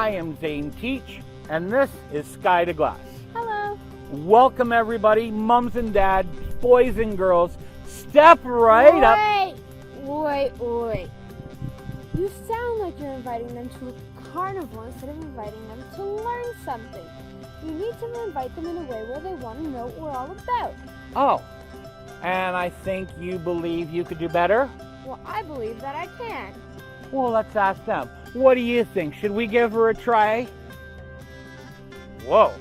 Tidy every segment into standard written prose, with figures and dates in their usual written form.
I am Zane Teach, and this is Sky to Glass. Hello. Welcome everybody, mums and dads, boys and girls. Step right up. Wait. You sound like you're inviting them to a carnival instead of inviting them to learn something. You need to invite them in a way where they want to know what we're all about. Oh, and I think you believe you could do better? Well, I believe that I can. Well, let's ask them. What do you think? Should we give her a try? Whoa.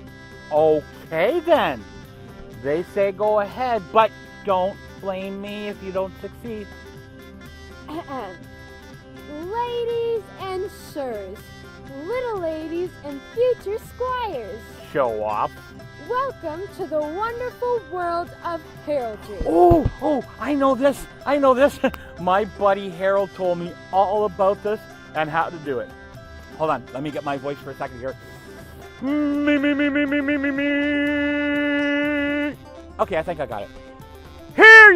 Okay then. They say go ahead, but don't blame me if you don't succeed. Ladies and sirs, little ladies and future squires, Show off. welcome to the wonderful world of heraldry. Oh, I know this. My buddy Harold told me all about this and how to do it. Hold on, let me get my voice for a second here. Me. Okay, I think I got it. Hear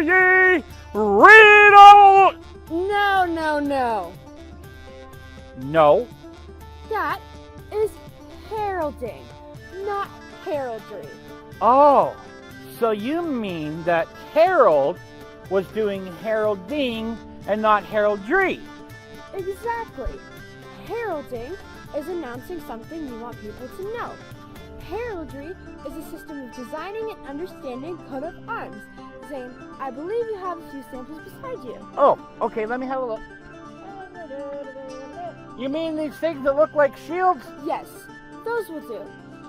ye, read all. No. No. That is heralding, not heraldry. Oh, so you mean that Harold was doing heralding and not heraldry? Exactly. Heralding is announcing something you want people to know. Heraldry is a system of designing and understanding coat of arms. Zane, I believe you have a few samples beside you. Oh, okay, let me have a look. You mean these things that look like shields? Yes, those will do.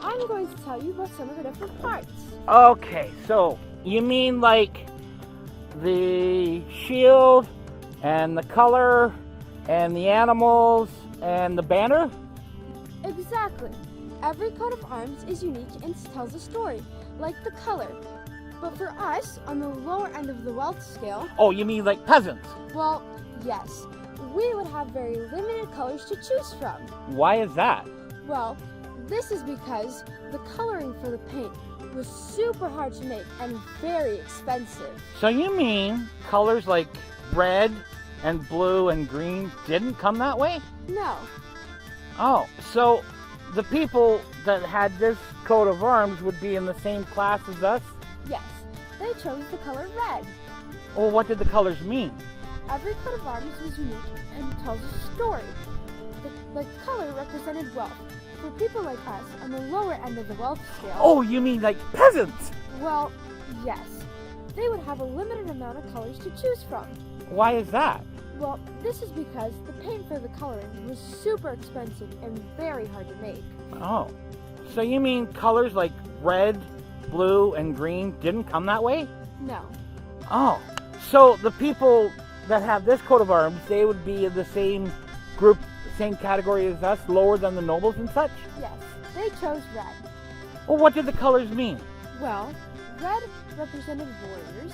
I'm going to tell you about some of the different parts. Okay, so you mean like the shield and the color and the animals and the banner? Exactly. Every coat of arms is unique and tells a story, like the color. But for us, on the lower end of the wealth scale, Oh, you mean like peasants? well, yes, we would have very limited colors to choose from. Why is that? Well, this is because the coloring for the paint was super hard to make and very expensive. So you mean colors like red and blue and green didn't come that way? No, Oh, so the people that had this coat of arms would be in the same class as us? yes, they chose the color red. Well, what did the colors mean? Every coat of arms was unique and tells a story. The color represented wealth. For people like us on the lower end of the wealth scale, Oh, you mean like peasants? well, yes, they would have a limited amount of colors to choose from. Why is that? Well, this is because the paint for the coloring was super expensive and very hard to make. Oh, so you mean colors like red, blue, and green didn't come that way? No, Oh, so the people that have this coat of arms, they would be in the same group, same category as us, lower than the nobles and such? yes, they chose red. Well, what did the colors mean? Well, red represented warriors,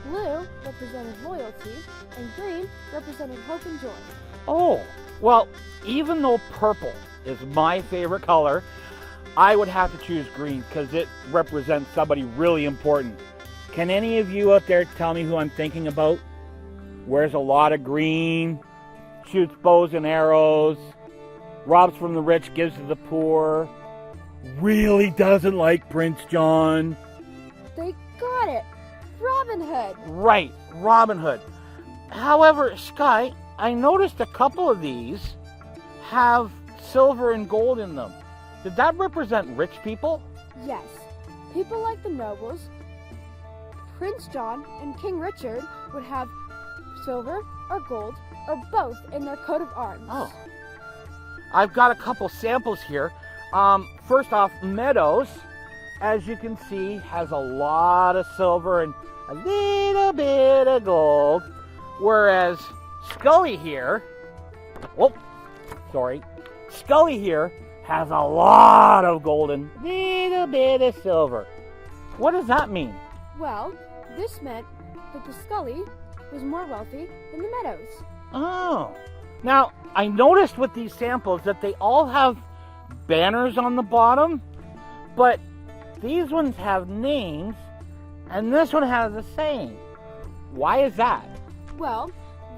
blue represented loyalty, and green represented hope and joy. Oh, well, even though purple is my favorite color, I would have to choose green because it represents somebody really important. Can any of you out there tell me who I'm thinking about? Wears a lot of green, shoots bows and arrows, robs from the rich, gives to the poor, really doesn't like Prince John. They got it! Robin Hood! Right, Robin Hood. However, Sky, I noticed a couple of these have silver and gold in them. Did that represent rich people? Yes, people like the nobles, Prince John and King Richard would have silver or gold or both in their coat of arms. Oh. I've got a couple samples here. First off, Meadows, as you can see, has a lot of silver and a little bit of gold. Whereas Scully here, Scully here has a lot of gold and little bit of silver. What does that mean? Well, this meant that the Scully was more wealthy than the Meadows. Oh. Now, I noticed with these samples that they all have banners on the bottom, but these ones have names, and this one has a saying. Why is that? Well,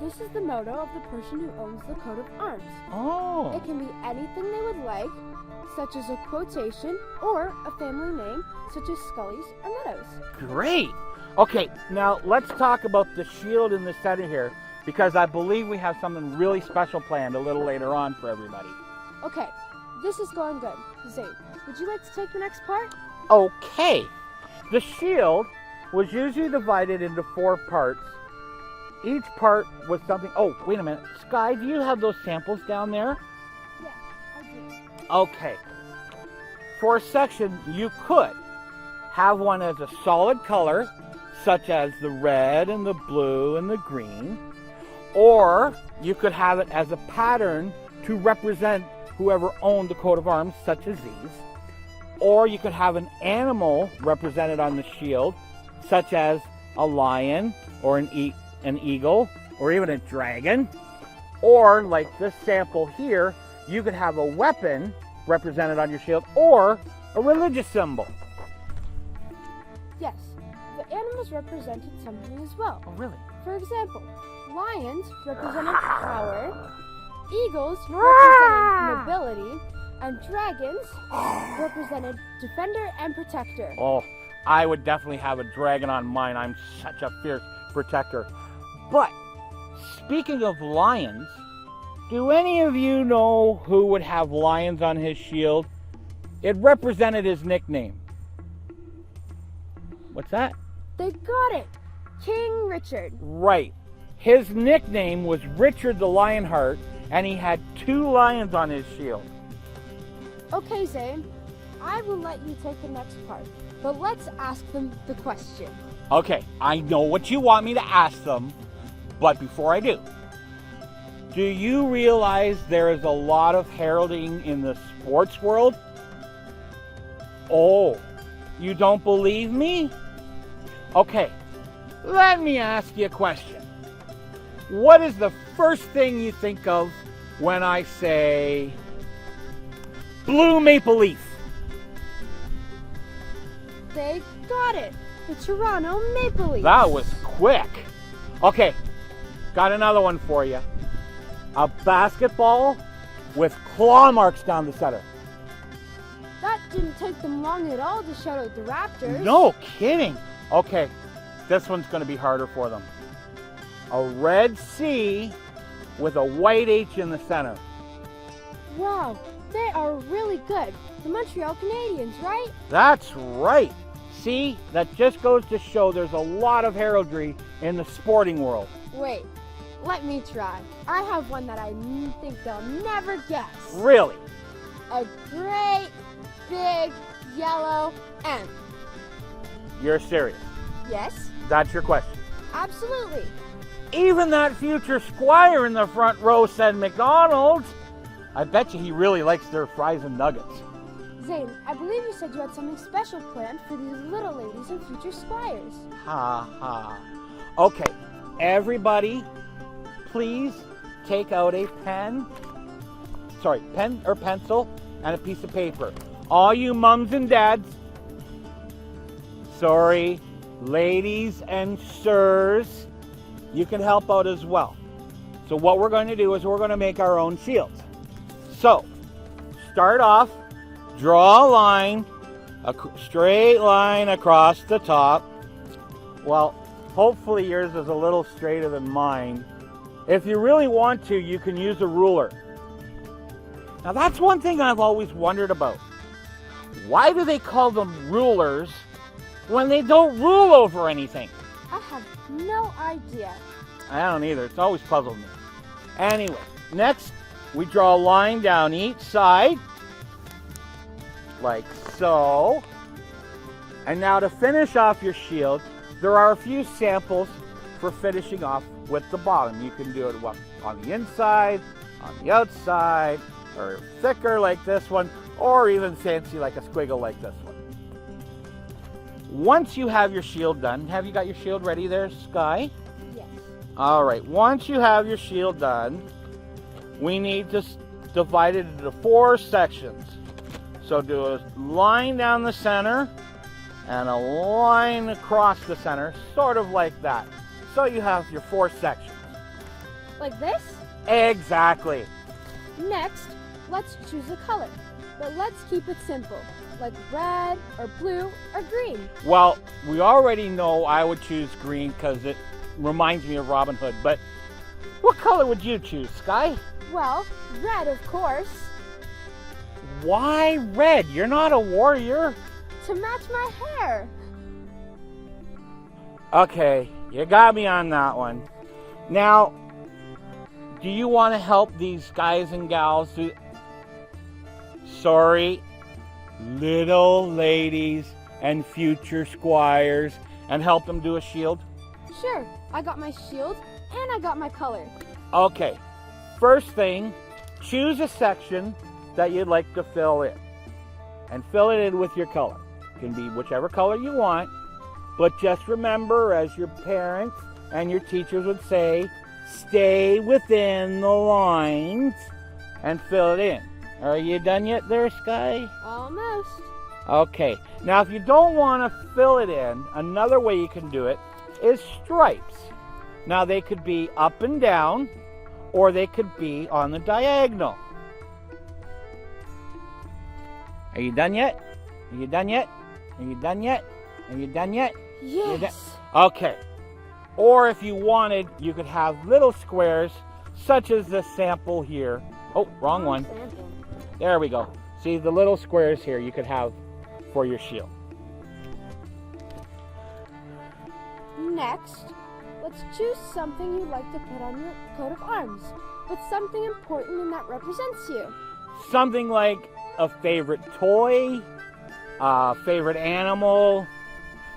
This is the motto of the person who owns the coat of arms. Oh. It can be anything they would like, such as a quotation or a family name, such as Scully's or Meadows. Great. Okay, now let's talk about the shield in the center here, because I believe we have something really special planned a little later on for everybody. Okay, this is going good. Zane, would you like to take the next part? Okay. The shield was usually divided into 4 parts. Each part was something. Oh, wait a minute. Sky, do you have those samples down there? Yes, I do. Okay. For a section, you could have one as a solid color, such as the red and the blue and the green, or you could have it as a pattern to represent whoever owned the coat of arms, such as these, or you could have an animal represented on the shield, such as a lion or an eagle or even a dragon, or like this sample here, you could have a weapon represented on your shield or a religious symbol. Yes, the animals represented something as well. Oh, really? For example, lions represented power, eagles represented nobility, and dragons represented defender and protector. Oh, I would definitely have a dragon on mine. I'm such a fierce protector. But speaking of lions, do any of you know who would have lions on his shield? It represented his nickname. What's that? They got it! King Richard. Right. His nickname was Richard the Lionheart, and he had 2 lions on his shield. Okay, Zane, I will let you take the next part, but let's ask them the question. Okay, I know what you want me to ask them, but before I do you realize there is a lot of heralding in the sports world? Oh, you don't believe me? Okay, let me ask you a question. What is the first thing you think of when I say blue maple leaf? They got it! The Toronto Maple Leafs. That was quick. Okay, got another one for you. A basketball with claw marks down the center. That didn't take them long at all to shout out the Raptors. No kidding. Okay, this one's going to be harder for them. A red C with a white H in the center. Wow, they are really good. The Montreal Canadiens, right? That's right. See, that just goes to show there's a lot of heraldry in the sporting world. Wait, let me try. I have one that I think they'll never guess. Really? A great, big, yellow M. You're serious? Yes, That's your question? absolutely. Even that future squire in the front row said McDonald's. I bet you he really likes their fries and nuggets. Zane, I believe you said you had something special planned for these little ladies and future squires. Ha ha. Okay, everybody, please take out a pen or pencil and a piece of paper. All you mums and dads, ladies and sirs, you can help out as well. So what we're going to do is we're going to make our own shields. So, start off, draw a line, a straight line across the top. Well, hopefully yours is a little straighter than mine. If you really want to, you can use a ruler. Now that's one thing I've always wondered about. Why do they call them rulers when they don't rule over anything? I have no idea. I don't either. It's always puzzled me. Anyway, next we draw a line down each side, like so. And now to finish off your shield, there are a few samples for finishing off with the bottom. You can do it on the inside, on the outside, or thicker like this one, or even fancy like a squiggle like this one. Once you have your shield done, have you got your shield ready there, Sky? Yes. All right, once you have your shield done, we need to divide it into 4 sections. So do a line down the center and a line across the center, sort of like that. So you have your 4 sections. Like this? Exactly. Next, let's choose a color. But let's keep it simple, like red or blue or green. Well, we already know I would choose green because it reminds me of Robin Hood, but what color would you choose, Sky? Well, red, of course. Why red? You're not a warrior. To match my hair. Okay, you got me on that one. Now, do you want to help these guys and gals do... Sorry, little ladies and future squires, and help them do a shield? Sure, I got my shield and I got my color. Okay, first thing, choose a section that you'd like to fill in. And fill it in with your color. It can be whichever color you want, but just remember, as your parents and your teachers would say, stay within the lines and fill it in. Are you done yet there, Sky? Almost. Okay, now if you don't want to fill it in, another way you can do it is stripes. Now they could be up and down, or they could be on the diagonal. Are you done yet? Are you done yet? Are you done yet? Are you done yet? Yes. Okay. Or if you wanted, you could have little squares, such as the sample here. Oh, wrong one. Sample. There we go. See the little squares here you could have for your shield. Next, let's choose something you'd like to put on your coat of arms, but something important and that represents you. Something like a favorite toy, a favorite animal,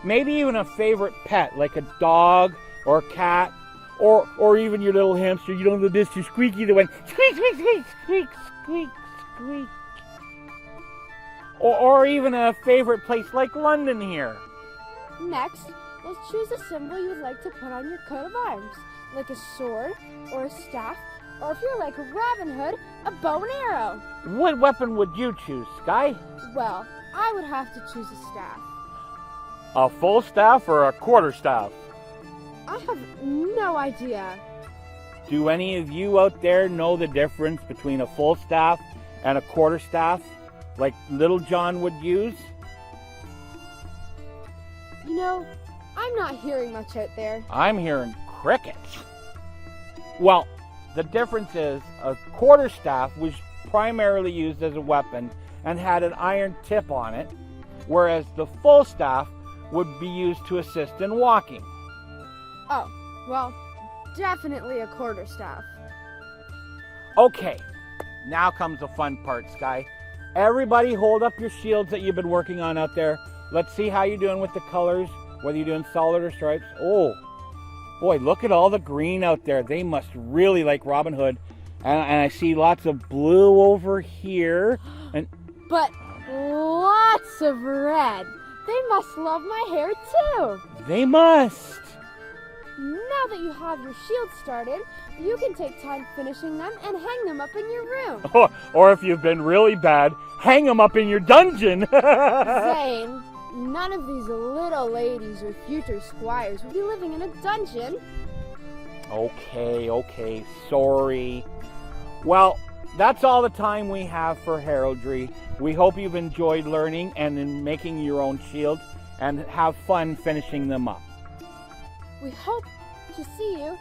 maybe even a favorite pet, like a dog or a cat, or even your little hamster. You know, the Mr. Squeaky that went squeak, squeak, squeak, squeak, squeak, squeak. Or even a favorite place like London here. Next, let's choose a symbol you would like to put on your coat of arms, like a sword or a staff, or if you're like Robin Hood, a bow and arrow. What weapon would you choose, Sky? Well, I would have to choose a staff. A full staff or a quarter staff? I have no idea. Do any of you out there know the difference between a full staff and a quarter staff, like Little John would use? You know, I'm not hearing much out there. I'm hearing crickets. Well, the difference is a quarter staff was primarily used as a weapon and had an iron tip on it, whereas the full staff would be used to assist in walking. Oh, well, definitely a quarter staff. Okay, now comes the fun part, Sky. Everybody hold up your shields that you've been working on out there. Let's see how you're doing with the colors, whether you're doing solid or stripes. Oh, boy, look at all the green out there. They must really like Robin Hood. And I see lots of blue over here. But lots of red. They must love my hair too. They must. Now that you have your shield started, you can take time finishing them and hang them up in your room. Or if you've been really bad, hang them up in your dungeon. Zane, none of these little ladies or future squires would be living in a dungeon. Okay, sorry. Well, that's all the time we have for heraldry. We hope you've enjoyed learning and in making your own shields and have fun finishing them up. We hope to see you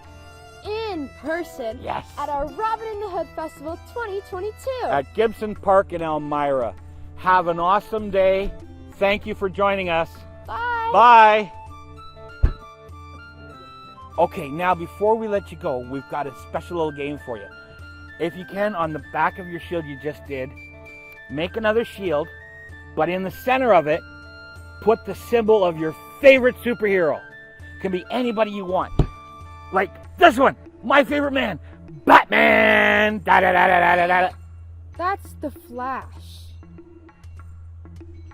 in person Yes. at our Robin in the Hood Festival 2022. At Gibson Park in Elmira. Have an awesome day. Thank you for joining us. Bye. Bye. Okay, now before we let you go, we've got a special little game for you. If you can, on the back of your shield you just did, make another shield, but in the center of it, put the symbol of your favorite superhero. Can be anybody you want. Like this one, my favorite man, Batman. Da da da da da da. That's the Flash.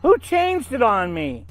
Who changed it on me?